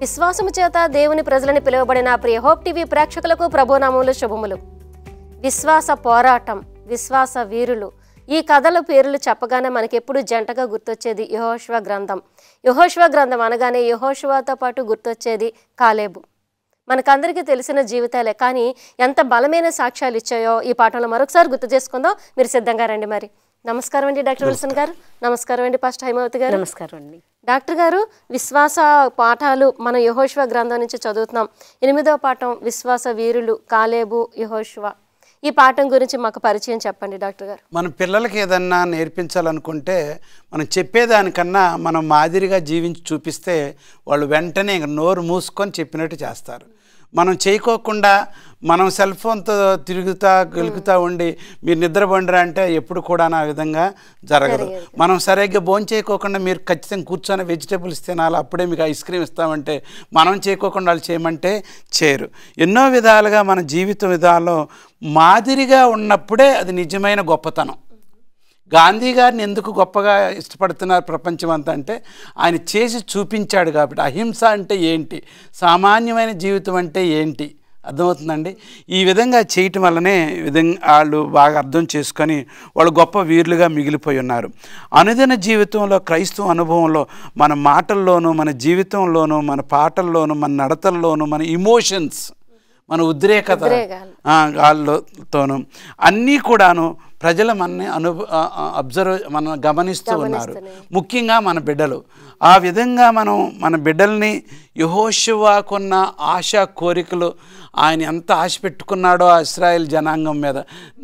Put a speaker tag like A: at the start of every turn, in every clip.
A: విశ్వాసము చేత దేవుని ప్రజలని పిలువబడిన ప్రియ హోప్ టీవీ ప్రేక్షకులకు ప్రభునామములు శుభములు. విశ్వాస పోరాటం, విశ్వాస వీరులు, ఈ కథల పేర్లు చెప్పగానే మనకెప్పుడు జంటగా గుర్తొచ్చేది యెహోషువ గ్రంథం. యెహోషువ గ్రంథం అనగానే యెహోషువతో పాటు గుర్తొచ్చేది కాలేబు. మనకందరికీ తెలిసిన జీవితాలే, కానీ ఎంత బలమైన సాక్ష్యాలు ఇచ్చాయో ఈ పాఠంలో మరొకసారి గుర్తు చేసుకుందాం. మీరు సిద్ధంగా రండి. మరి నమస్కారం అండి డాక్టర్ విల్సన్ గారు. నమస్కారం అండి పాస్టర్ హైమావతి గారు.
B: నమస్కారం అండి
A: డాక్టర్ గారు. విశ్వాస పాఠాలు మనం యెహోషువ గ్రంథం నుంచి చదువుతున్నాం. 8వ పాఠం విశ్వాస వీరులు కాలేబు యెహోషువ. ఈ పాఠం గురించి మాకు పరిచయం చెప్పండి డాక్టర్ గారు.
C: మన పిల్లలకి ఏదన్నా నేర్పించాలనుకుంటే మనం చెప్పేదానికన్నా మనం మాదిరిగా జీవించి చూపిస్తే వాళ్ళు వెంటనే నోరు మూసుకొని చెప్పినట్టు చేస్తారు. మనం చేయకోకుండా మనం సెల్ ఫోన్తో తిరుగుతా గెలుకుతూ ఉండి మీరు నిద్రపోండిరా అంటే ఎప్పుడు కూడా ఆ విధంగా జరగదు. మనం సరిగ్గా భోజనం చేయకోకుండా మీరు ఖచ్చితంగా కూర్చొని వెజిటేబుల్స్ తినాలి, అప్పుడే మీకు ఐస్ క్రీమ్ ఇస్తామంటే మనం చేయకోకుండా వాళ్ళు చేయమంటే చేయరు. ఎన్నో విధాలుగా మన జీవిత విధాల్లో మాదిరిగా ఉన్నప్పుడే అది నిజమైన గొప్పతనం. గాంధీ గారిని ఎందుకు గొప్పగా ఇష్టపడుతున్నారు ప్రపంచం అంతా అంటే ఆయన చేసి చూపించాడు కాబట్టి. అహింస అంటే ఏంటి, సామాన్యమైన జీవితం అంటే ఏంటి అర్థమవుతుందండి. ఈ విధంగా చేయటం వల్లనే వాళ్ళు బాగా అర్థం చేసుకొని వాళ్ళు గొప్ప వీరులుగా మిగిలిపోయి ఉన్నారు. అనుదిన జీవితంలో క్రైస్తవ అనుభవంలో మన మాటల్లోనూ మన జీవితంలోనూ మన పాటల్లోనూ మన నడతల్లోనూ మన ఇమోషన్స్ మన ఉద్రేకతోనూ అన్నీ కూడాను ప్రజలు మనని మనం గమనిస్తూ ఉన్నారు. ముఖ్యంగా మన బిడ్డలు. ఆ విధంగా మనం మన బిడ్డల్ని యెహోషువకున్న ఆశా కోరికలు, ఆయన ఎంత ఆశ పెట్టుకున్నాడో ఆ ఇశ్రాయేల్ జనాంగం మీద,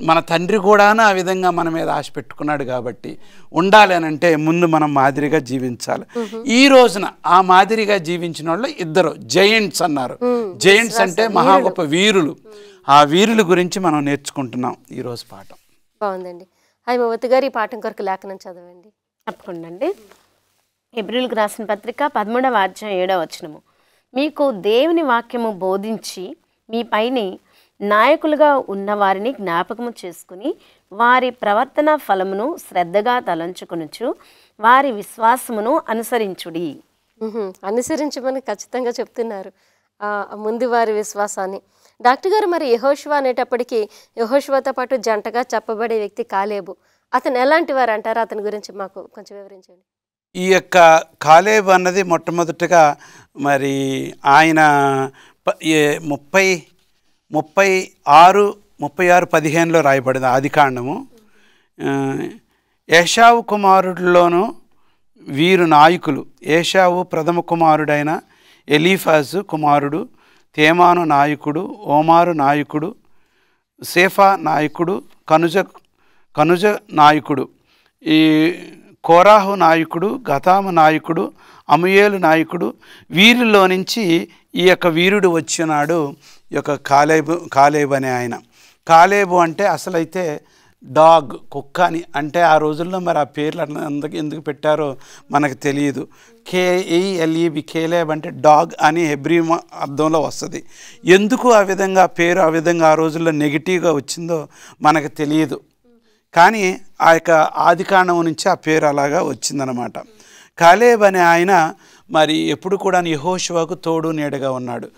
C: మన తండ్రి కూడాను ఆ విధంగా మన మీద ఆశ పెట్టుకున్నాడు. కాబట్టి ఉండాలి అని అంటే ముందు మనం మాదిరిగా జీవించాలి. ఈ రోజున ఆ మాదిరిగా జీవించిన వాళ్ళు ఇద్దరు జైంట్స్ అన్నారు. జైంట్స్ అంటే మహా గొప్ప వీరులు. ఆ వీరుల గురించి మనం నేర్చుకుంటున్నాం ఈరోజు పాఠం.
A: బాగుందండి. హైమావతి గారు ఈ పాఠం కొరకు లేఖనం చదవండి.
B: తప్పకుండా అండి. హెబ్రీయులకు రాసిన పత్రిక 13వ అధ్యాయం 7వ వచనము. మీకు దేవుని వాక్యము బోధించి మీ పైని నాయకులుగా ఉన్నవారిని జ్ఞాపకము చేసుకుని వారి ప్రవర్తన ఫలమును శ్రద్ధగా తలంచుకొనుచు వారి విశ్వాసమును అనుసరించుడి.
A: అనుసరించమని ఖచ్చితంగా చెప్తున్నారు ముందు వారి విశ్వాసాన్ని. డాక్టర్ గారు, మరి యెహోషువ అనేటప్పటికీ యెహోషువతో పాటు జంటగా చెప్పబడే వ్యక్తి కాలేబు. అతను ఎలాంటి వారు అంటారు? అతని గురించి మాకు కొంచెం వివరించండి.
C: ఈ యొక్క కాలేబు అన్నది మొట్టమొదటిగా మరి ఆయన 36:15 రాయబడింది ఆదికాండము. ఏషావు కుమారుడిలోను వీరు నాయకులు. ఏషావు ప్రథమ కుమారుడైన ఎలీఫాజు కుమారుడు, తేమాను నాయకుడు, ఓమారు నాయకుడు, సేఫా నాయకుడు, కనుజ నాయకుడు, ఈ కోరాహు నాయకుడు, గతాము నాయకుడు, అముయేలు నాయకుడు. వీరిలో నుంచి ఈ యొక్క వీరుడు వచ్చినాడు ఈ యొక్క కాలేబు అనే ఆయన. కాలేబు అంటే అసలైతే డాగ్, కుక్క అని. అంటే ఆ రోజుల్లో మరి ఆ పేర్లు ఎందుకు పెట్టారో మనకు తెలియదు. KELEB కేలేబ్ అంటే డాగ్ అని హెబ్రీ అర్థంలో వస్తుంది. ఎందుకు ఆ విధంగా పేరు ఆ విధంగా ఆ రోజుల్లో నెగిటివ్గా వచ్చిందో మనకు తెలియదు. కానీ ఆ యొక్క ఆదికాండం నుంచి ఆ పేరు అలాగా వచ్చిందనమాట. కాలేబ్ అనే ఆయన మరి ఎప్పుడు కూడా యెహోషువకు తోడు నీడగా ఉన్నాడు.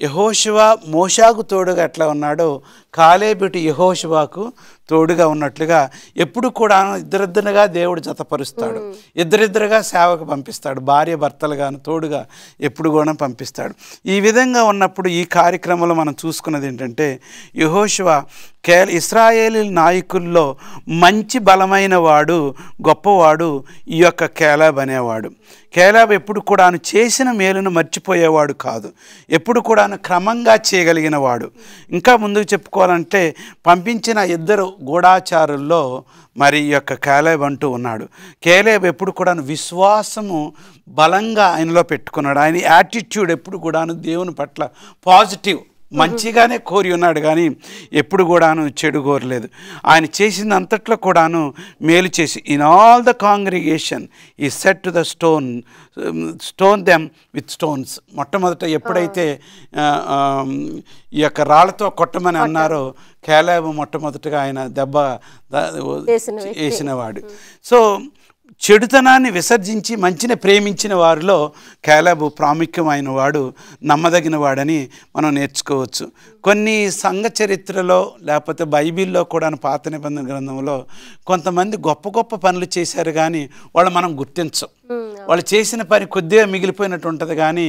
C: యెహోషువ మోషాకు తోడుగా ఎట్లా ఉన్నాడో కాలేబు యెహోషువకు తోడుగా ఉన్నట్లుగా ఎప్పుడు కూడా ఇద్దరిద్దరుగా దేవుడు జతపరుస్తాడు. ఇద్దరిద్దరుగా సేవకు పంపిస్తాడు. భార్య భర్తలుగాను తోడుగా ఎప్పుడు కూడా పంపిస్తాడు. ఈ విధంగా ఉన్నప్పుడు ఈ కార్యక్రమంలో మనం చూసుకున్నది ఏంటంటే యెహోషువ ఇశ్రాయేలు నాయకుల్లో మంచి బలమైన వాడు, గొప్పవాడు ఈ యొక్క కాలేబు అనేవాడు. కాలేబు ఎప్పుడు కూడా చేసిన మేలును మర్చిపోయేవాడు కాదు. ఎప్పుడు కూడా క్రమంగా చేయగలిగిన వాడు. ఇంకా ముందుకు చెప్పుకోవాలంటే పంపించిన ఇద్దరు గూఢాచారుల్లో మరి ఈ యొక్క కాలేబు అంటూ ఉన్నాడు. కాలేబు ఎప్పుడు కూడా విశ్వాసము బలంగా ఆయనలో పెట్టుకున్నాడు. ఆయన యాటిట్యూడ్ ఎప్పుడు కూడాను దేవుని పట్ల పాజిటివ్, మంచిగానే కోరి ఉన్నాడు, కానీ ఎప్పుడు కూడాను చెడు కోరలేదు. ఆయన చేసిందంతట్లో కూడాను మేలు చేసి ఇన్ ఆల్ ద కాంగ్రిగేషన్ ఈ set to the stone them with stones. మొట్టమొదట ఎప్పుడైతే ఈ యొక్క రాళ్లతో కొట్టమని అన్నారో కాలేబు మొట్టమొదటిగా ఆయన దెబ్బ వేసినవాడు. సో చెడుతనాన్ని విసర్జించి మంచిని ప్రేమించిన వారిలో కేలబు ప్రాముఖ్యమైన వాడు, నమ్మదగిన వాడని మనం నేర్చుకోవచ్చు. కొన్ని సంఘ చరిత్రలో లేకపోతే బైబిల్లో కూడా పాత నిబంధన గ్రంథంలో కొంతమంది గొప్ప గొప్ప పనులు చేశారు, కానీ వాళ్ళు మనం గుర్తించం. వాళ్ళు చేసిన పని కొద్దిగా మిగిలిపోయినట్టు ఉంటుంది. కానీ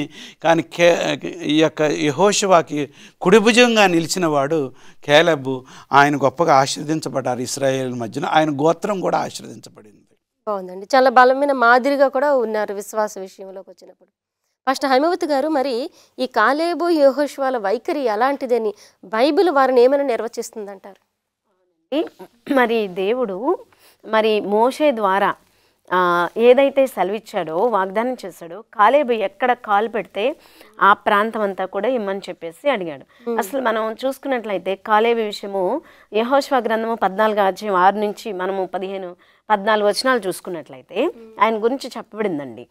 C: ఈ యొక్క యెహోషువకి కుడిభుజంగా నిలిచిన వాడు కేలబు. ఆయన గొప్పగా ఆశీర్వదించబడ్డారు ఇశ్రాయేలు మధ్యన. ఆయన గోత్రం కూడా ఆశీర్వదించబడింది.
A: బాగుందండి. చాలా బలమైన మాదిరిగా కూడా ఉన్నారు విశ్వాస విషయంలోకి వచ్చినప్పుడు. ఫస్ట్ హైమవతి గారు, మరి ఈ కాలేబు యెహోషువల వైఖరి ఎలాంటిదని బైబిల్ వారిని ఏమైనా నిర్వచిస్తుందంటారు?
B: మరి దేవుడు మరి మోషే ద్వారా ఏదైతే సెలవిచ్చాడో, వాగ్దానం చేశాడో, కాలేబు ఎక్కడ కాలు పెడితే ఆ ప్రాంతం అంతా కూడా ఇమ్మని చెప్పేసి అడిగాడు. అసలు మనం చూసుకున్నట్లయితే కాలేబు విషయము యెహోషువ గ్రంథము 14వ అధ్యాయం 6 నుంచి మనము 14 వచనాలు చూసుకున్నట్లయితే ఆయన గురించి చెప్పబడిందండి.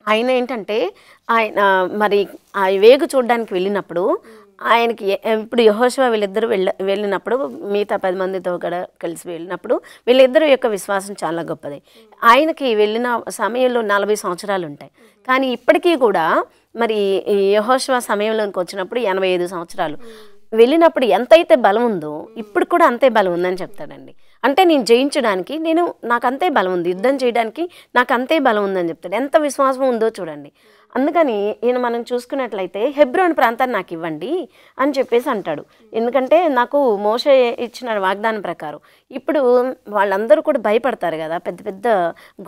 B: ఆయన ఏంటంటే ఆయన మరి ఆ వేగు చూడడానికి వెళ్ళినప్పుడు ఆయనకి ఇప్పుడు యెహోషువ వీళ్ళిద్దరూ వెళ్ళినప్పుడు మిగతా 10 మందితో కూడా కలిసి వెళ్ళినప్పుడు వీళ్ళిద్దరు యొక్క విశ్వాసం చాలా గొప్పది. ఆయనకి వెళ్ళిన సమయంలో 40 సంవత్సరాలు ఉంటాయి. కానీ ఇప్పటికీ కూడా మరి యెహోషువ సమయంలోకి వచ్చినప్పుడు 85 సంవత్సరాలు. వెళ్ళినప్పుడు ఎంతైతే బలం ఉందో ఇప్పుడు కూడా అంతే బలం ఉందని చెప్తాడండి. అంటే నేను జయించడానికి నాకు అంతే బలం ఉంది, యుద్ధం చేయడానికి నాకు అంతే బలం ఉందని చెప్తాడు. ఎంత విశ్వాసం ఉందో చూడండి. అందుకని ఈయన మనం చూసుకున్నట్లయితే హెబ్రోన్ ప్రాంతాన్ని నాకు ఇవ్వండి అని చెప్పేసి అంటాడు. ఎందుకంటే నాకు మోషే ఇచ్చిన వాగ్దానం ప్రకారం ఇప్పుడు వాళ్ళందరూ కూడా భయపడతారు కదా, పెద్ద పెద్ద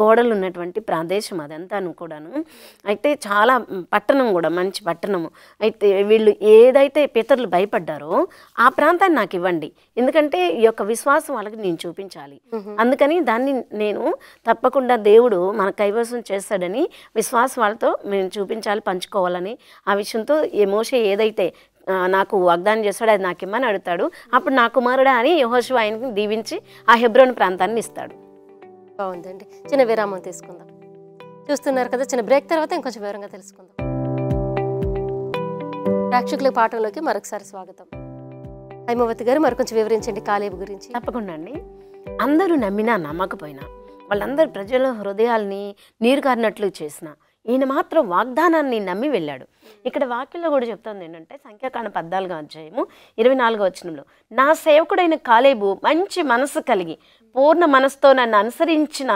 B: గోడలు ఉన్నటువంటి ప్రదేశం అదంతాను కూడాను. అయితే చాలా పట్టణం కూడా మంచి పట్టణము. అయితే వీళ్ళు ఏదైతే పితరులు భయపడ్డారో ఆ ప్రాంతాన్ని నాకు ఇవ్వండి, ఎందుకంటే ఈ యొక్క విశ్వాసం వాళ్ళకి నేను చూపించాలి. అందుకని దాన్ని నేను తప్పకుండా దేవుడు మన కైవసం చేస్తాడని విశ్వాసం వాళ్ళతో మేము చూపించాలి, పంచుకోవాలని ఆ విషయంతో మోషే ఏదైతే నాకు వాగ్దానం చేస్తాడు అది నాకు ఇమ్మని అడుగుతాడు. అప్పుడు నా కుమారుడా అని యెహోషువ ఆయనకి దీవించి ఆ హెబ్రోన్ ప్రాంతాన్ని ఇస్తాడు.
A: బాగుందండి. చిన్న విరామం తీసుకుందాం. చూస్తున్నారు కదా, చిన్న బ్రేక్ తర్వాత ఇంకొంచెం వివరంగా తెలుసుకుందాం. ప్రేక్షకుల పాఠంలోకి మరొకసారి స్వాగతం. హైమవతి గారు, మరికొంచెం వివరించండి కాలేబు గురించి.
B: తప్పకుండా అండి. అందరూ నమ్మినా నమ్మకపోయినా, వాళ్ళందరూ ప్రజల హృదయాల్ని నీరు కారినట్లు చేసిన ఈయన మాత్రం వాగ్దానాన్ని నమ్మి వెళ్ళాడు. ఇక్కడ వాక్యంలో కూడా చెప్తుంది ఏంటంటే సంఖ్యాకాండం 14వ అధ్యాయము 24వ వచనంలో, నా సేవకుడైన కాలేబు మంచి మనసు కలిగి పూర్ణ మనసుతో నన్ను అనుసరించిన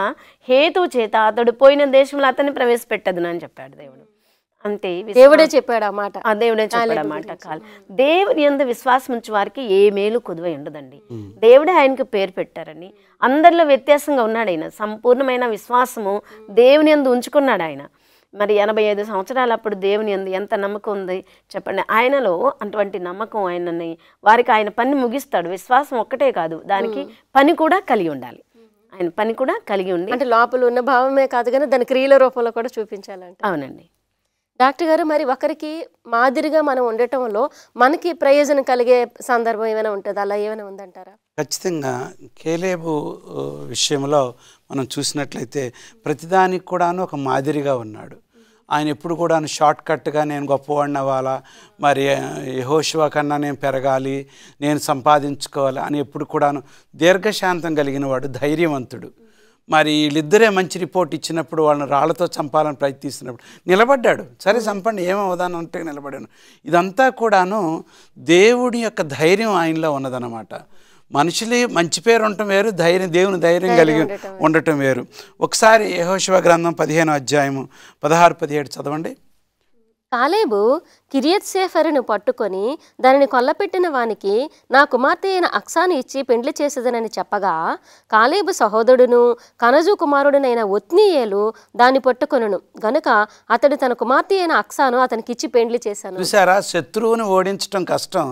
B: హేతు చేత అతడు పోయిన దేశంలో అతన్ని ప్రవేశపెట్టదు అని చెప్పాడు దేవుడు. అంటే
A: దేవుడే చెప్పాడు ఆ మాట.
B: దేవుడే చెప్పాడు ఆ మాట. దేవుని యందు విశ్వాసం ఉంచే వారికి ఏ మేలు కొదువై ఉండదండి. దేవుడే ఆయనకు పేరు పెట్టారని. అందరిలో వ్యత్యాసంగా ఉన్నాడు ఆయన. సంపూర్ణమైన విశ్వాసము దేవుని యందు ఉంచుకున్నాడు ఆయన. మరి 85 సంవత్సరాలు అప్పుడు దేవుని యందు ఎంత నమ్మకం ఉంది చెప్పండి. ఆయనలో అటువంటి నమ్మకం ఆయనని వారికి ఆయన పని ముగిస్తాడు. విశ్వాసం ఒక్కటే కాదు, దానికి పని కూడా కలిగి ఉండాలి. ఆయన పని కూడా కలిగి ఉండి,
A: అంటే లోపల ఉన్న భావమే కాదు కానీ దాని క్రియల రూపంలో కూడా చూపించాలంటే.
B: అవునండి.
A: డాక్టర్ గారు, మరి ఒకరికి మాదిరిగా మనం ఉండటంలో మనకి ప్రయోజనం కలిగే సందర్భం ఏమైనా ఉంటుంది, అలా ఏమైనా ఉందంటారా?
C: ఖచ్చితంగా కేలేబు విషయంలో మనం చూసినట్లయితే ప్రతిదానికి కూడాను ఒక మాదిరిగా ఉన్నాడు. ఆయన ఎప్పుడు కూడా షార్ట్ కట్గా నేను గొప్పవాడిని అవ్వాలా, మరి యెహోషువ కన్నా నేను పెరగాలి, నేను సంపాదించుకోవాలి అని ఎప్పుడు కూడాను దీర్ఘశాంతం కలిగిన వాడు, ధైర్యవంతుడు. మరి వీళ్ళిద్దరే మంచి రిపోర్ట్ ఇచ్చినప్పుడు వాళ్ళని రాళ్లతో చంపాలని ప్రయత్నిస్తున్నప్పుడు నిలబడ్డాడు. సరే చంపండి, ఏమవుదాను అంటే నిలబడాను. ఇదంతా కూడాను దేవుడి యొక్క ధైర్యం ఆయనలో ఉన్నదన్నమాట. మనుషులు మంచి పేరు ఉండటం వేరు, దేవుని ధైర్యం కలిగి ఉండటం వేరు. ఒకసారి యెహోషువ గ్రంథం 15వ అధ్యాయము 16-17 చదవండి.
A: కాలేబు కిరియత్సేఫరును పట్టుకొని దానిని కొల్లపెట్టిన వానికి నా కుమార్తె అయిన అక్సాను ఇచ్చి పెండ్లి చేసేదనని చెప్పగా, కాలేబు సహోదరుడును కనజు కుమారుడునైన ఒత్నీయేలు దాన్ని పట్టుకొనును గనుక అతడు తన కుమార్తె అయిన అక్సాను అతనికిచ్చి పెండ్లి చేశాను.
C: చూసారా, శత్రువుని ఓడించడం కష్టం.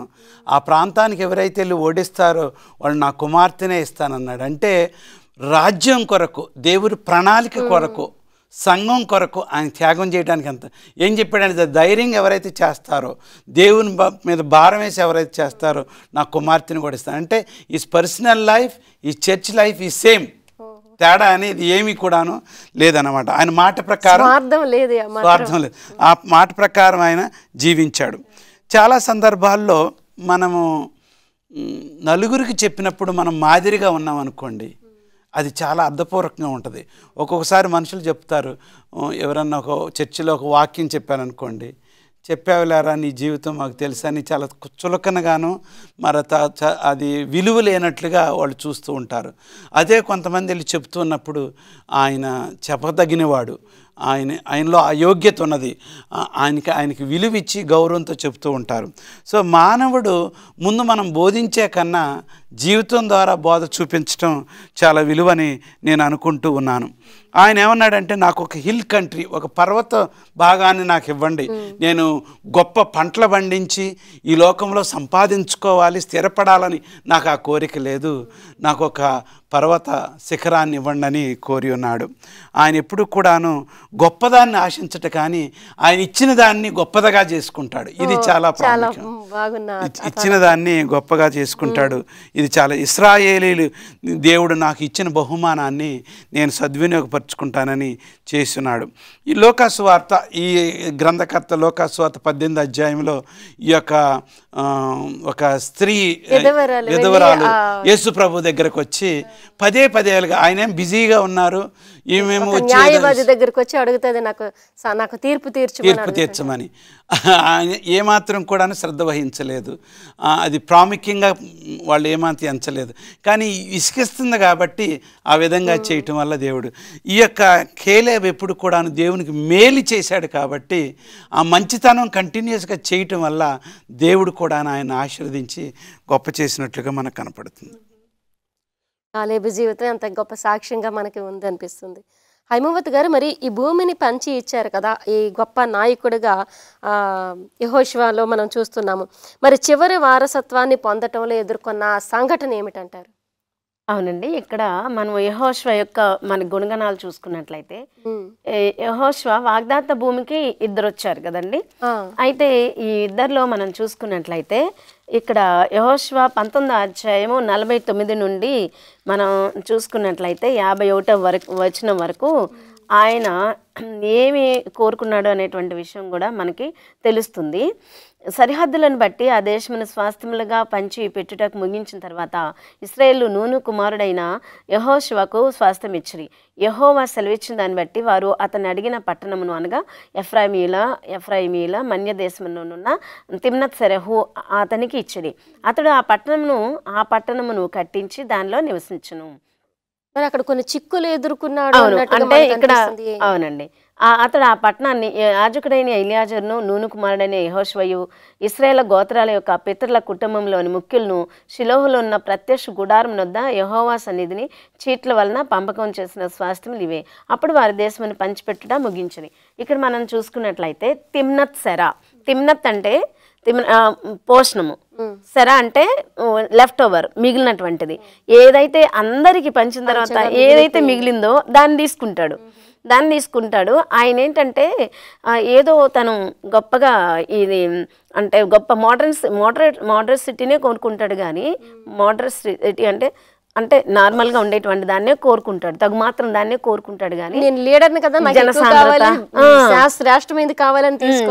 C: ఆ ప్రాంతానికి ఎవరైతే వెళ్ళి ఓడిస్తారో వాళ్ళు నా కుమార్తెనే ఇస్తానన్నాడు. అంటే రాజ్యం కొరకు, దేవుడి ప్రణాళిక కొరకు, సంఘం కొరకు ఆయన త్యాగం చేయడానికి ఎంత ఏం చెప్పాడంటే, ధైర్యంగా ఎవరైతే చేస్తారో, దేవుని మీద భారం వేసి ఎవరైతే చేస్తారో నా కుమార్తెని కూడా ఇస్తాను. అంటే ఈ పర్సనల్ లైఫ్, ఈ చర్చ్ లైఫ్ ఈ సేమ్, తేడా అనేది ఏమీ కూడాను లేదన్నమాట. ఆయన మాట ప్రకారం స్వార్థం లేదు, ఆ మాట ప్రకారం ఆయన జీవించాడు. చాలా సందర్భాల్లో మనము నలుగురికి చెప్పినప్పుడు మనం మాదిరిగా ఉన్నాం అనుకోండి, అది చాలా అర్థపూర్వకంగా ఉంటుంది. ఒక్కొక్కసారి మనుషులు చెప్తారు, ఎవరన్నా ఒక చర్చిలో ఒక వాక్యం చెప్పారనుకోండి, చెప్పావులేరా నీ జీవితం మాకు తెలుసని చాలా చులకనగాను మరి అది విలువ లేనట్లుగా వాళ్ళు చూస్తూ ఉంటారు. అదే కొంతమంది వెళ్ళి చెప్తూ ఉన్నప్పుడు ఆయన చెప్పదగినవాడు, ఆయనలో అయోగ్యత ఉన్నది, ఆయనకి విలువ ఇచ్చి గౌరవంతో చెప్తూ ఉంటారు. సో మానవుడు ముందు మనం బోధించే కన్నా జీవితం ద్వారా బోధ చూపించడం చాలా విలువని నేను అనుకుంటూ ఉన్నాను. ఆయన ఏమన్నాడంటే, నాకు ఒక హిల్ కంట్రీ, ఒక పర్వత భాగాన్ని నాకు ఇవ్వండి, నేను గొప్ప పంటలు పండించి ఈ లోకంలో సంపాదించుకోవాలి, స్థిరపడాలని నాకు ఆ కోరిక లేదు, నాకు ఒక పర్వత శిఖరాన్ని ఇవ్వండి అని కోరి ఉన్నాడు. ఆయన ఎప్పుడు కూడాను గొప్పదాన్ని ఆశించట కానీ ఆయన ఇచ్చిన దాన్ని గొప్పదిగా చేసుకుంటాడు. ఇది చాలా ప్రాముఖ్యం. ఇచ్చిన దాన్ని గొప్పగా చేసుకుంటాడు. ఇది చాలా ఇశ్రాయేలీలు దేవుడు నాకు ఇచ్చిన బహుమానాన్ని నేను సద్వినియోగపరుచుకుంటానని చేస్తున్నాడు. ఈ లోకాసువార్త, ఈ గ్రంథకర్త లోకాసువార్త 18వ అధ్యాయంలో ఈ యొక్క ఒక స్త్రీ విధవరాలు యేసు ప్రభు దగ్గరకు వచ్చి పదే ఆయనేం బిజీగా ఉన్నారు, ఈమెమో
A: న్యాయవాది దగ్గరకు వచ్చి అడుగుతుంది, నాకు తీర్పు తీర్చమని.
C: ఏమాత్రం కూడా శ్రద్ధ వహించలేదు, అది ప్రాముఖ్యంగా వాళ్ళు ఏమాత్రం ఎంచలేదు. కానీ ఇసుకిస్తుంది కాబట్టి ఆ విధంగా చేయటం వల్ల దేవుడు ఈ యొక్క కేలేబు ఎప్పుడు కూడా దేవునికి మేలు చేశాడు కాబట్టి ఆ మంచితనం కంటిన్యూస్గా చేయటం వల్ల దేవుడు కూడా ఆయన ఆశీర్వదించి గొప్ప చేసినట్లుగా మనకు కనపడుతుంది.
A: కాలేబు జీవితం ఎంత గొప్ప సాక్ష్యంగా మనకి ఉంది అనిపిస్తుంది. హైమవతి గారు, మరి ఈ భూమిని పంచి ఇచ్చారు కదా, ఈ గొప్ప నాయకుడిగా యెహోషువలో మనం చూస్తున్నాము. మరి చివరి వారసత్వాన్ని పొందటంలో ఎదుర్కొన్న సంఘటన ఏమిటంటారు?
B: అవునండి, ఇక్కడ మనం యెహోషువ యొక్క మన గుణగణాలు చూసుకున్నట్లయితే, యెహోషువ వాగ్దాత భూమికి ఇద్దరు వచ్చారు కదండి. అయితే ఈ ఇద్దరిలో మనం చూసుకున్నట్లయితే ఇక్కడ యెహోషువ 19వ అధ్యాయము 49 నుండి మనం చూసుకున్నట్లయితే 51వ వచనం వరకు ఆయన ఏమి కోరుకున్నాడు అనేటువంటి విషయం కూడా మనకి తెలుస్తుంది. సరిహద్దులను బట్టి ఆ దేశమును స్వాస్థ్యములుగా పంచి పెట్టుటకు ముగించిన తర్వాత ఇశ్రాయేలు నూను కుమారుడైన యెహోషువకు స్వాస్థ్యం ఇచ్చిరి. యెహోవా సెలవిచ్చిన దాన్ని బట్టి వారు అతను అడిగిన పట్టణమును, అనగా ఎఫ్రాయిమీల మన్య దేశమునున్న తిమ్నత్ సెరహు అతనికి ఇచ్చిరి. అతడు ఆ పట్టణమును కట్టించి దానిలో నివసించును.
A: మరి అక్కడ కొన్ని చిక్కులు ఎదుర్కొన్నాడు
B: అంటే ఇక్కడ. అవునండి, అతడు ఆ పట్టణాన్ని యాజకుడైన ఎలియాజరును నూను కుమారుడైన యెహోషువయు ఇశ్రాయేలు గోత్రాల యొక్క పితరుల కుటుంబంలోని ముఖ్యులను షిలోహులో ఉన్న ప్రత్యక్ష గుడారం వద్ద యెహోవా సన్నిధిని చీట్ల వలన పంపకం చేసిన స్వాస్థ్యములు ఇవే. అప్పుడు వారి దేశమును పంచిపెట్టుట ముగించింది. ఇక్కడ మనం చూసుకున్నట్లయితే తిమ్నత్ అంటే పోషణము, సెరా అంటే లెఫ్ట్ ఓవర్, మిగిలినటువంటిది. ఏదైతే అందరికి పంచిన తర్వాత ఏదైతే మిగిలిందో దాన్ని తీసుకుంటాడు. ఆయన ఏంటంటే ఏదో తను గొప్పగా ఇది అంటే గొప్ప మోడరేట్ సిటీనే కోరుకుంటాడు. కానీ మోడరేట్ సిటీ అంటే నార్మల్గా ఉండేటువంటి దాన్నే కోరుకుంటాడు, తగు మాత్రం దాన్నే కోరుకుంటాడు. కానీ
A: నేను లీడర్ని కదా,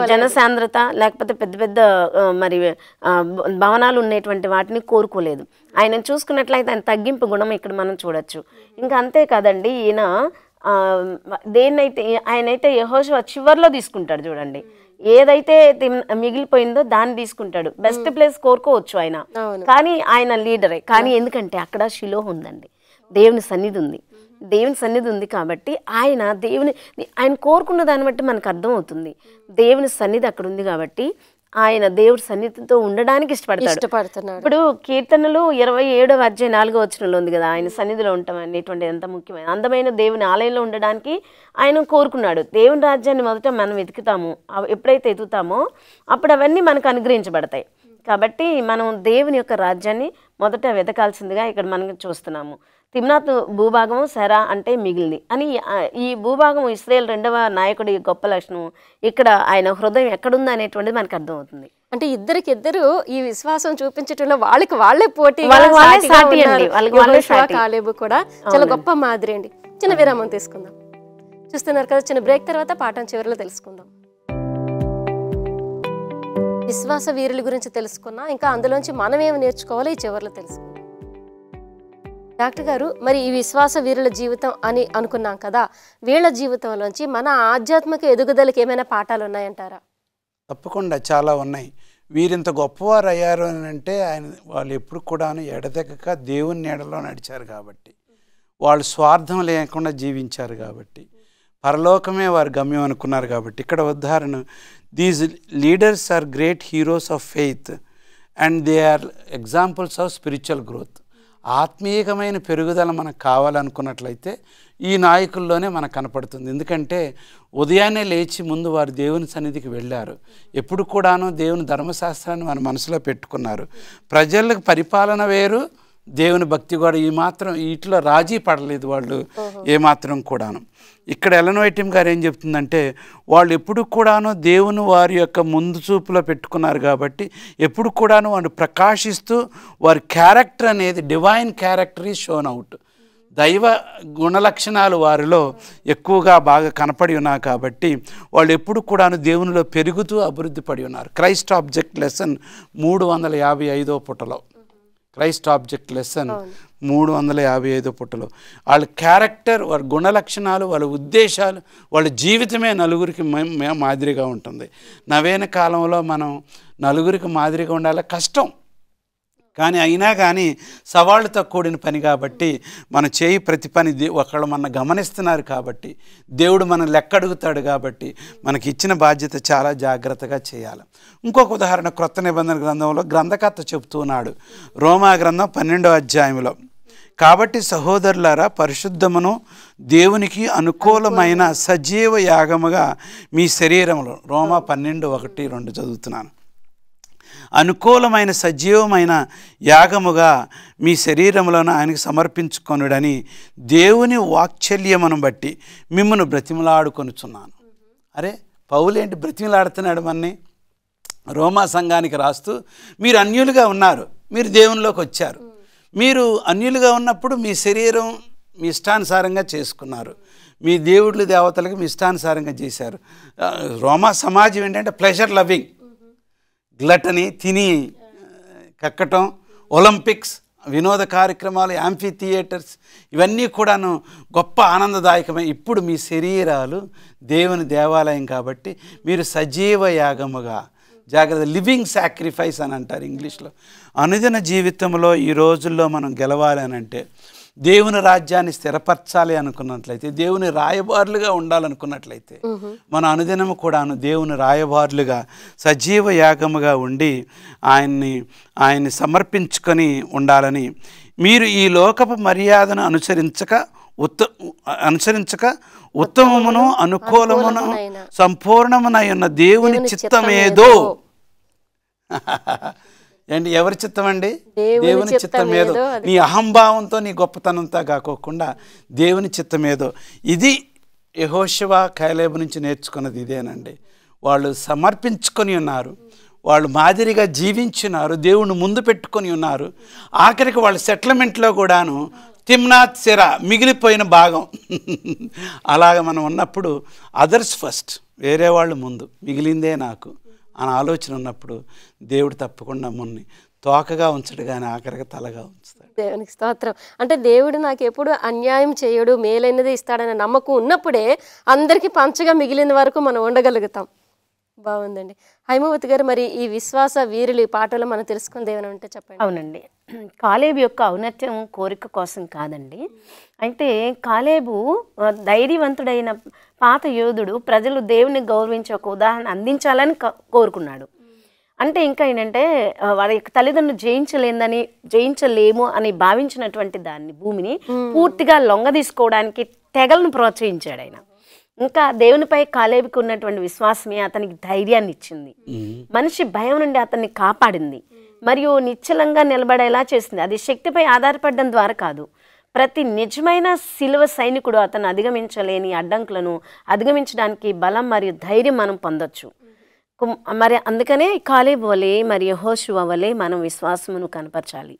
B: జనసాంద్రత లేకపోతే పెద్ద పెద్ద మరి భవనాలు ఉన్నటువంటి వాటిని కోరుకోలేదు. ఆయన చూసుకున్నట్లయితే ఆయన తగ్గింపు గుణం ఇక్కడ మనం చూడొచ్చు. ఇంకా అంతే కాదండి, ఈయన ఆయనైతే యెహోషువ చివర్లో తీసుకుంటాడు. చూడండి, ఏదైతే మిగిలిపోయిందో దాన్ని తీసుకుంటాడు. బెస్ట్ ప్లేస్ కోరుకోవచ్చు ఆయన, కానీ ఆయన లీడరే. కానీ ఎందుకంటే అక్కడ షిలోహ్ ఉందండి, దేవుని సన్నిధి ఉంది కాబట్టి ఆయన కోరుకున్న దాన్ని బట్టి మనకు అర్థం అవుతుంది. దేవుని సన్నిధి అక్కడ ఉంది కాబట్టి ఆయన దేవుడి సన్నిధితో ఉండడానికి ఇష్టపడుతున్నాడు. ఇప్పుడు కీర్తనలు 27వ అధ్యాయం 4వ వచనంలో ఉంది కదా, ఆయన సన్నిధిలో ఉంటాం అనేటువంటి ఎంత ముఖ్యమైన అందమైన దేవుని ఆలయంలో ఉండడానికి ఆయన కోరుకున్నాడు. దేవుని రాజ్యాన్ని మొదట మనం వెతుకుతాము, ఎప్పుడైతే ఎదుగుతామో అప్పుడు అవన్నీ మనకు అనుగ్రహించబడతాయి. కాబట్టి మనం దేవుని యొక్క రాజ్యాన్ని మొదట వెతకాల్సిందిగా ఇక్కడ మనం చూస్తున్నాము. తిమ్నాత్ భూభాగము సెరా అంటే మిగిలింది అని. ఈ భూభాగం ఇశ్రాయేల్ రెండవ నాయకుడి గొప్ప లక్షణం. ఇక్కడ ఆయన హృదయం ఎక్కడుంది అనేటువంటిది మనకు అర్థమవుతుంది.
A: అంటే ఇద్దరు ఈ విశ్వాసం చూపించటంలో వాళ్ళే పోటీ, కాలేబు కూడా చాలా గొప్ప మాదిరి అండి. చిన్న విరామం తీసుకుందాం. చూస్తున్నారు కదా, చిన్న బ్రేక్ తర్వాత పాఠం చివరిలో తెలుసుకుందాం. విశ్వాస వీరుల గురించి తెలుసుకున్నా, ఇంకా అందులోంచి మనం ఏమి నేర్చుకోవాలో ఈ చివరిలో తెలుసుకుందాం. డాక్టర్ గారు, మరి ఈ విశ్వాస వీరుల జీవితం అని అనుకున్నాం కదా, వీళ్ళ జీవితంలోంచి మన ఆధ్యాత్మిక ఎదుగుదలకి ఏమైనా పాఠాలు ఉన్నాయంటారా?
C: తప్పకుండా చాలా ఉన్నాయి. వీరింత గొప్పవారు అయ్యారు అని అంటే వాళ్ళు ఎప్పుడు కూడాను ఎడతెగక దేవుని నీడలో నడిచారు కాబట్టి, వాళ్ళు స్వార్థం లేకుండా జీవించారు కాబట్టి, పరలోకమే వారి గమ్యం అనుకున్నారు కాబట్టి. ఇక్కడ ఉదాహరణ, these leaders are great heroes of faith and they are examples of spiritual growth. ఆత్మీయమైన పెరుగుదల మనకు కావాలనుకున్నట్లయితే ఈ నాయకుల్లోనే మనకు కనపడుతుంది. ఎందుకంటే ఉదయాన్నే లేచి ముందు వారు దేవుని సన్నిధికి వెళ్ళారు. ఎప్పుడు కూడాను దేవుని ధర్మశాస్త్రాన్ని మన మనసులో పెట్టుకున్నారు. ప్రజలకు పరిపాలన వేరు, దేవుని భక్తి కూడా ఈ మాత్రం వీటిలో రాజీ పడలేదు వాళ్ళు ఏమాత్రం కూడాను. ఇక్కడ ఎలెన్ వైట్ గారు ఏం చెప్తుందంటే, వాళ్ళు ఎప్పుడు కూడాను దేవుని వారి యొక్క ముందు చూపులో పెట్టుకున్నారు కాబట్టి ఎప్పుడు కూడాను వాళ్ళు ప్రకాశిస్తూ వారి క్యారెక్టర్ అనేది divine character is shown out. దైవ గుణలక్షణాలు వారిలో ఎక్కువగా బాగా కనపడి ఉన్నాయి కాబట్టి వాళ్ళు ఎప్పుడు కూడాను దేవునిలో పెరుగుతూ అభివృద్ధి పడి ఉన్నారు. క్రైస్ట్ ఆబ్జెక్ట్ లెసన్ 355వ పుటలో, క్రైస్ట్ ఆబ్జెక్ట్ లెసన్ 355 పుటలో వాళ్ళ క్యారెక్టర్, వాళ్ళ గుణలక్షణాలు, వాళ్ళ ఉద్దేశాలు, వాళ్ళ జీవితమే నలుగురికి మాదిరిగా ఉంటుంది. నవీన కాలంలో మనం నలుగురికి మాదిరిగా ఉండాలి కష్టం, కానీ అయినా కానీ సవాళ్ళతో కూడిన పని కాబట్టి మనం చేయి ప్రతి పని ఒకళ్ళు మన గమనిస్తున్నారు కాబట్టి, దేవుడు మనం లెక్క అడుగుతాడు కాబట్టి మనకి ఇచ్చిన బాధ్యత చాలా జాగ్రత్తగా చేయాలి. ఇంకొక ఉదాహరణ క్రొత్త నిబంధన గ్రంథంలో గ్రంథకర్త చెప్తున్నాడు, రోమా గ్రంథం 12వ అధ్యాయంలో, కాబట్టి సహోదరులారా, పరిశుద్ధమును దేవునికి అనుకూలమైన సజీవ యాగముగా మీ శరీరంలో, రోమా 12:1-2 చదువుతున్నాను, అనుకూలమైన సజీవమైన యాగముగా మీ శరీరములను ఆయనకు సమర్పించుకొనుడని దేవుని వాత్సల్యమును బట్టి మిమ్మల్ని బ్రతిమలాడుకొనుచున్నాను. అరే పౌలేంటి బ్రతిమలాడుతున్నాడు మనని? రోమా సంఘానికి రాస్తూ, మీరు అన్యులుగా ఉన్నారు, మీరు దేవునిలోకి వచ్చారు, మీరు అన్యులుగా ఉన్నప్పుడు మీ శరీరం మీ ఇష్టానుసారంగా చేసుకున్నారు, మీ దేవుళ్ళు దేవతలకు మీ ఇష్టానుసారంగా చేశారు. రోమా సమాజం ఏంటంటే ప్లెజర్ లవింగ్, గ్లటని, తిని కక్కటం, ఒలింపిక్స్, వినోద కార్యక్రమాలు, యాంఫీ థియేటర్స్, ఇవన్నీ కూడాను గొప్ప ఆనందదాయకమే. ఇప్పుడు మీ శరీరాలు దేవుని దేవాలయం కాబట్టి మీరు సజీవ యాగముగా, జాగ్రత్త, లివింగ్ సాక్రిఫైస్ అని అంటారు ఇంగ్లీష్లో. అనుదిన జీవితంలో ఈ రోజుల్లో మనం గెలవాలి అని అంటే, దేవుని రాజ్యాన్ని స్థిరపరచాలి అనుకున్నట్లయితే, దేవుని రాయబారులుగా ఉండాలనుకున్నట్లయితే మన అనుదినము కూడాను దేవుని రాయబారులుగా సజీవ యాగముగా ఉండి ఆయన్ని సమర్పించుకొని ఉండాలని, మీరు ఈ లోకపు మర్యాదను అనుసరించక ఉత్తమమును అనుకూలమును సంపూర్ణమునై ఉన్న దేవుని చిత్తమేదో. ఏంటి ఎవరి చిత్తం అండి? దేవుని చిత్తం ఏదో. నీ అహంభావంతో నీ గొప్పతనంతో కాకోకుండా దేవుని చిత్తం ఏదో. ఇది యెహోషువ కలేబు నుంచి నేర్చుకున్నది ఇదేనండి. వాళ్ళు సమర్పించుకొని ఉన్నారు, వాళ్ళు మాదిరిగా జీవించున్నారు, దేవుని ముందు పెట్టుకొని ఉన్నారు. ఆఖరికి వాళ్ళ సెటిల్మెంట్లో కూడాను తిమ్నాత్ సెరా మిగిలిపోయిన భాగం అలాగ మనం ఉన్నప్పుడు అదర్స్ ఫస్ట్, వేరే వాళ్ళు ముందు, మిగిలిందే నాకు అని ఆలోచన ఉన్నప్పుడు దేవుడు తప్పకుండా మున్ని తోకగా ఉంచడు కానీ ఆఖరిగా తలగా ఉంచుతాడు.
A: దేవునికి స్తోత్రం. అంటే దేవుడు నాకు ఎప్పుడు అన్యాయం చేయడు, మేలైనది ఇస్తాడనే నమ్మకం ఉన్నప్పుడే అందరికీ పంచగా మిగిలిన వరకు మనం ఉండగలుగుతాం. బాగుందండి. హైమవతి గారు, మరి ఈ విశ్వాస వీరులు ఈ పాటలో మనం తెలుసుకుంది ఏమైనా ఉంటే చెప్పండి.
B: అవునండి, కాలేబు యొక్క ఔన్నత్యం కోరిక కోసం కాదండి. అయితే కాలేబు ధైర్యవంతుడైన పాత యోధుడు, ప్రజలు దేవుని గౌరవించే ఒక ఉదాహరణ అందించాలని కోరుకున్నాడు. అంటే ఇంకా ఏంటంటే వారి యొక్క తల్లిదండ్రులు జయించలేము అని భావించినటువంటి దాన్ని, భూమిని పూర్తిగా లొంగ తీసుకోవడానికి తెగలను ప్రోత్సహించాడు ఆయన. ఇంకా దేవునిపై కాలేబుకి ఉన్నటువంటి విశ్వాసమే అతనికి ధైర్యాన్ని ఇచ్చింది. మనిషి భయం నుండి అతన్ని కాపాడింది మరియు నిశ్చలంగా నిలబడేలా చేసింది. అది శక్తిపై ఆధారపడడం ద్వారా కాదు. ప్రతి నిజమైన శిలువ సైనికుడు అతను అధిగమించలేని అడ్డంకులను అధిగమించడానికి బలం మరియు ధైర్యం మనం పొందొచ్చు. మరి అందుకనే కాలేబు వలె మరి యెహోషువ వలె మనం విశ్వాసమును కనపరచాలి.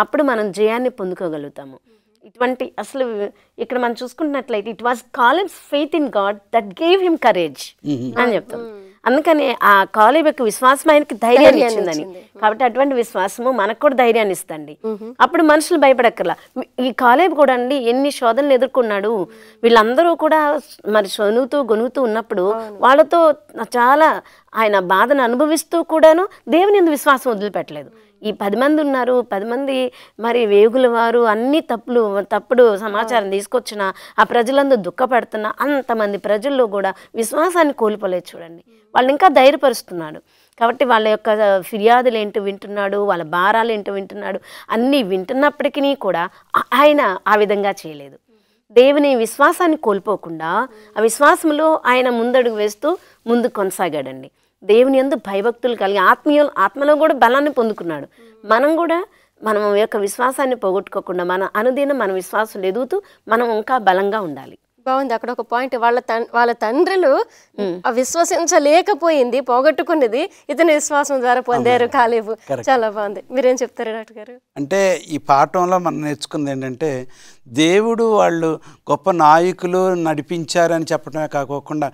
B: అప్పుడు మనం జయాన్ని పొందుకోగలుగుతాము. ఇటువంటి అసలు ఇక్కడ మనం చూసుకుంటున్నట్లయితే it was Caleb's faith in God that gave him courage అని చెప్తాం. అందుకని ఆ కాలేబు యొక్క విశ్వాసం ఆయనకి ధైర్యాన్ని ఇచ్చిందని. కాబట్టి అటువంటి విశ్వాసము మనకు కూడా ధైర్యాన్ని ఇస్తండి. అప్పుడు మనుషులు భయపడక్కర్లా. ఈ కాలేబు కూడా అండి ఎన్ని శోధనలు ఎదుర్కొన్నాడు. వీళ్ళందరూ కూడా మరి శొనుగుతూ గొనుగుతూ ఉన్నప్పుడు వాళ్ళతో చాలా ఆయన బాధను అనుభవిస్తూ కూడాను దేవుని యందు విశ్వాసం వదిలిపెట్టలేదు. ఈ 10 మంది ఉన్నారు, 10 మంది మరి వేగుల వారు అన్ని తప్పుడు సమాచారం తీసుకొచ్చిన ఆ ప్రజలందరూ దుఃఖపడుతున్న అంతమంది ప్రజల్లో కూడా విశ్వాసాన్ని కోల్పోలేదు. చూడండి, వాళ్ళు ఇంకా ధైర్యపరుస్తున్నాడు. కాబట్టి వాళ్ళ యొక్క ఫిర్యాదులు ఏంటో వింటున్నాడు, వాళ్ళ భారాలు ఏంటో వింటున్నాడు. అన్నీ వింటున్నప్పటికీ కూడా ఆయన ఆ విధంగా చేయలేదు. దేవుని విశ్వాసాన్ని కోల్పోకుండా ఆ విశ్వాసంలో ఆయన ముందడుగు వేస్తూ ముందు కొనసాగాడండి. దేవుని యందు భయభక్తులు కలిగి ఆత్మలో కూడా బలాన్ని పొందుకున్నాడు. మనం యొక్క విశ్వాసాన్ని పోగొట్టుకోకుండా మన విశ్వాసం ఎదుగుతూ మనం ఇంకా బలంగా ఉండాలి.
A: బాగుంది. అక్కడ ఒక పాయింట్, వాళ్ళ తండ్రులు విశ్వసించలేకపోయింది, పోగొట్టుకున్నది ఇతని విశ్వాసం ద్వారా పొందారు కాలేబు. చాలా బాగుంది. మీరేం చెప్తారు డాక్టర్ గారు?
C: అంటే ఈ పాఠంలో మనం నేర్చుకుంది ఏంటంటే, దేవుడు వాళ్ళు గొప్ప నాయకులు నడిపించారని చెప్పడమే కాకోకుండా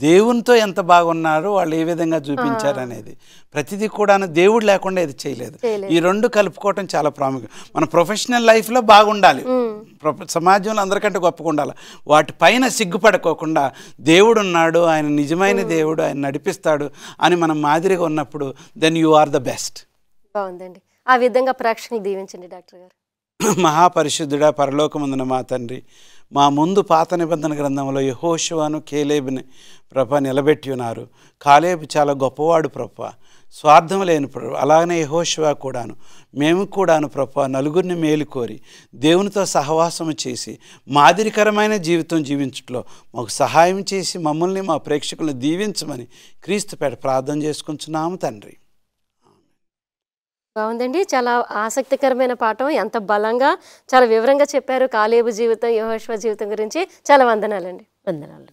C: దేవునితో ఎంత బాగున్నారో వాళ్ళు ఏ విధంగా చూపించారు అనేది. ప్రతిదీ కూడా దేవుడు లేకుండా ఇది చేయలేదు. ఈ రెండు కలుపుకోవటం చాలా ప్రాముఖ్యం. మన ప్రొఫెషనల్ లైఫ్లో బాగుండాలి, సమాజంలో అందరికంటే గొప్పగా ఉండాలి. వాటి పైన సిగ్గుపడుకోకుండా దేవుడు ఉన్నాడు, ఆయన నిజమైన దేవుడు, ఆయన నడిపిస్తాడు అని మనం మాదిరిగా ఉన్నప్పుడు then you are the best.
A: బాగుందండి. ఆ విధంగా ప్రేక్షకులు దీవించండి డాక్టర్ గారు.
C: మహాపరిశుద్ధుడా, పరలోకమందున మా తండ్రి, మా ముందు పాత నిబంధన గ్రంథంలో యెహోషువను కేలేబుని ప్రభ నిలబెట్టి ఉన్నారు. కాలేబు చాలా గొప్పవాడు ప్రభ, స్వార్థం లేని ప్రభు. అలాగనే యెహోషువ కూడాను, మేము కూడాను ప్రభ నలుగురిని మేలుకోరి దేవునితో సహవాసము చేసి మాదిరికరమైన జీవితం జీవించట్లో మాకు సహాయం చేసి మమ్మల్ని మా ప్రేక్షకులను దీవించమని క్రీస్తుపేట ప్రార్థన చేసుకుంటున్నాము తండ్రి.
A: బాగుందండి. చాలా ఆసక్తికరమైన పాఠం. ఎంత బలంగా చాలా వివరంగా చెప్పారు కాలేబు జీవితం, యెహోషువ జీవితం గురించి. చాలా వందనాలండి.
B: వందనాలండి.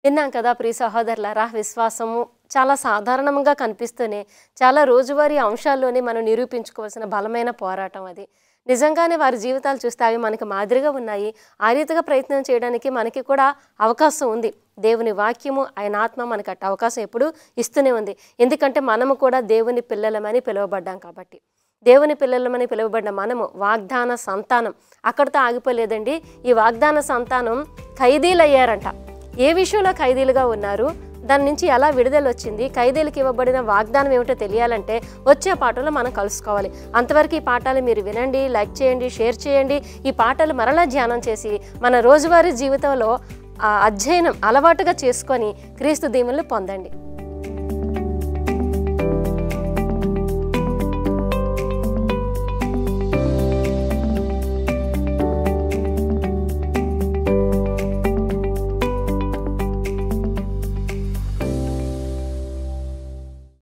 A: విన్నాం కదా ప్రియ సహోదరులారా, విశ్వాసము చాలా సాధారణంగా కనిపిస్తూనే చాలా రోజువారీ అంశాల్లోనే మనం నిరూపించుకోవాల్సిన బలమైన పోరాటం అది. నిజంగానే వారి జీవితాలు చూస్తే అవి మనకి మాదిరిగా ఉన్నాయి. ఆ రీతిగా ప్రయత్నం చేయడానికి మనకి కూడా అవకాశం ఉంది. దేవుని వాక్యము, ఆయన ఆత్మ మనకు అట్ట అవకాశం ఎప్పుడూ ఇస్తూనే ఉంది. ఎందుకంటే మనము కూడా దేవుని పిల్లలమని పిలువబడ్డాం కాబట్టి. దేవుని పిల్లలమని పిలువబడిన మనము వాగ్దాన సంతానం. అక్కడితో ఆగిపోలేదండి. ఈ వాగ్దాన సంతానం ఖైదీలు అయ్యారంట. ఏ విషయంలో ఖైదీలుగా ఉన్నారు, దాని నుంచి ఎలా విడుదల వచ్చింది, ఖైదీలకు ఇవ్వబడిన వాగ్దానం ఏమిటో తెలియాలంటే వచ్చే పాటలో మనం కలుసుకోవాలి. అంతవరకు ఈ పాఠాలు మీరు వినండి, లైక్ చేయండి, షేర్ చేయండి. ఈ పాటలు మరలా ధ్యానం చేసి మన రోజువారీ జీవితంలో అధ్యయనం అలవాటుగా చేసుకొని క్రీస్తు దీవెనలు పొందండి.